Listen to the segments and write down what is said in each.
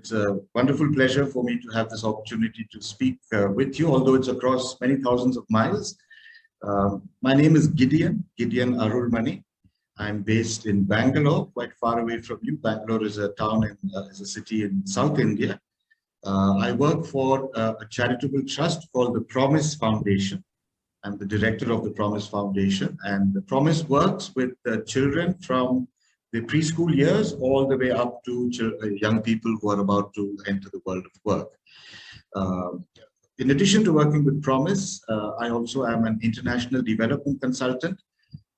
It's a wonderful pleasure for me to have this opportunity to speak with you, although it's across many thousands of miles. My name is Gideon Arulmani. I'm based in Bangalore, quite far away from you. Bangalore is a town, is a city in South India. I work for a charitable trust called the Promise Foundation. I'm the director of the Promise Foundation, and the Promise works with children from the preschool years all the way up to young people who are about to enter the world of work. In addition to working with Promise, I also am an international development consultant,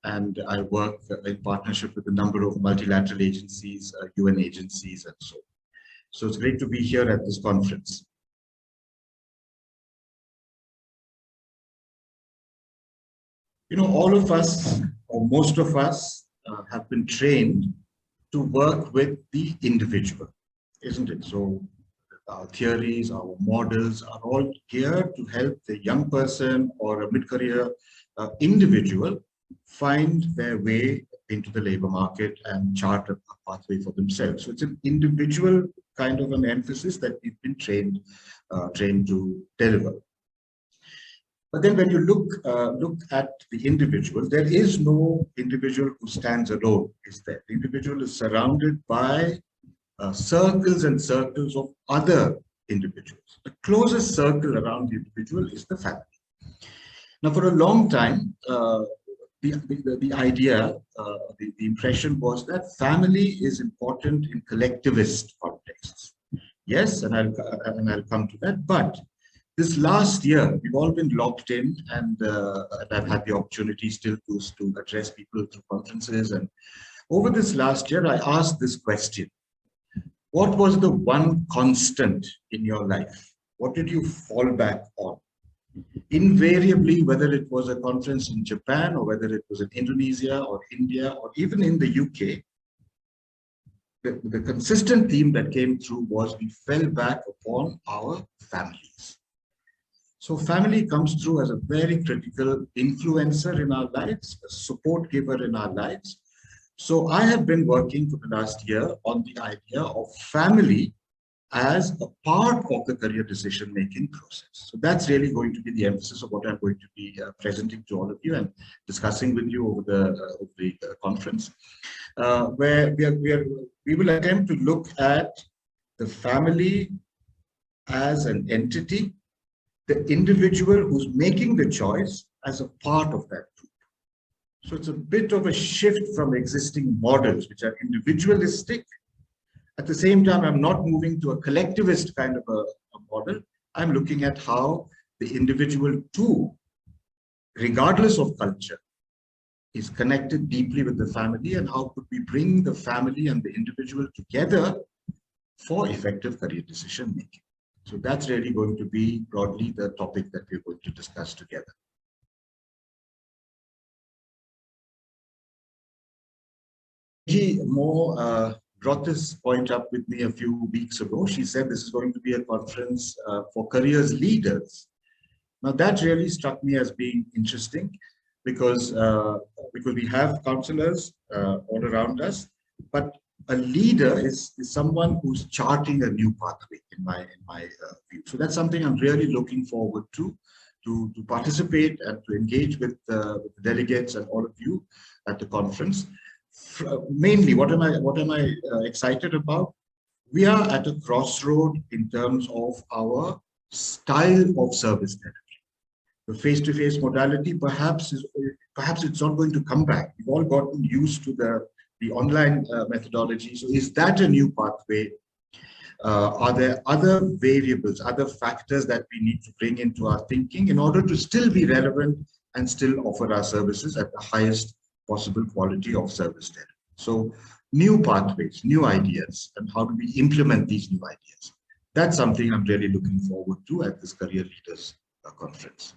and I work in partnership with a number of multilateral agencies, UN agencies, and so on. So it's great to be here at this conference. You know, all of us, or most of us, have been trained to work with the individual, isn't it? So our theories, our models are all geared to help the young person or a mid-career individual find their way into the labor market and chart a pathway for themselves. So it's an individual kind of an emphasis that we've been trained to deliver. But then when you look at the individual, there is no individual who stands alone, is there? The individual is surrounded by circles and circles of other individuals. The closest circle around the individual is the family. Now, for a long time, the idea, the impression was that family is important in collectivist contexts. Yes, and I'll come to that. But this last year, we've all been locked in, and I've had the opportunity still to address people through conferences. And over this last year, I asked this question: what was the one constant in your life? What did you fall back on? Invariably, whether it was a conference in Japan, or whether it was in Indonesia or India, or even in the UK, the consistent theme that came through was we fell back upon our families. So family comes through as a very critical influencer in our lives, a support giver in our lives. So I have been working for the last year on the idea of family as a part of the career decision-making process. So that's really going to be the emphasis of what I'm going to be presenting to all of you and discussing with you over the conference, where we will attempt to look at the family as an entity, the individual who's making the choice as a part of that group. So it's a bit of a shift from existing models, which are individualistic. At the same time, I'm not moving to a collectivist kind of a model. I'm looking at how the individual too, regardless of culture, is connected deeply with the family, and how could we bring the family and the individual together for effective career decision making. So that's really going to be broadly the topic that we're going to discuss together. More brought this point up with me a few weeks ago. She said this is going to be a conference for careers leaders. Now that really struck me as being interesting, because we have counselors all around us, but a leader is someone who's charting a new pathway in my view. So that's something I'm really looking forward to participate and to engage with the delegates and all of you at the conference. Mainly, what am I excited about? We are at a crossroad in terms of our style of service delivery. The face-to-face modality, perhaps it's not going to come back. We've all gotten used to the online methodology. So is that a new pathway? Are there other variables, other factors that we need to bring into our thinking in order to still be relevant and still offer our services at the highest possible quality of service delivery? So new pathways, new ideas, and how do we implement these new ideas? That's something I'm really looking forward to at this Career Leaders Conference.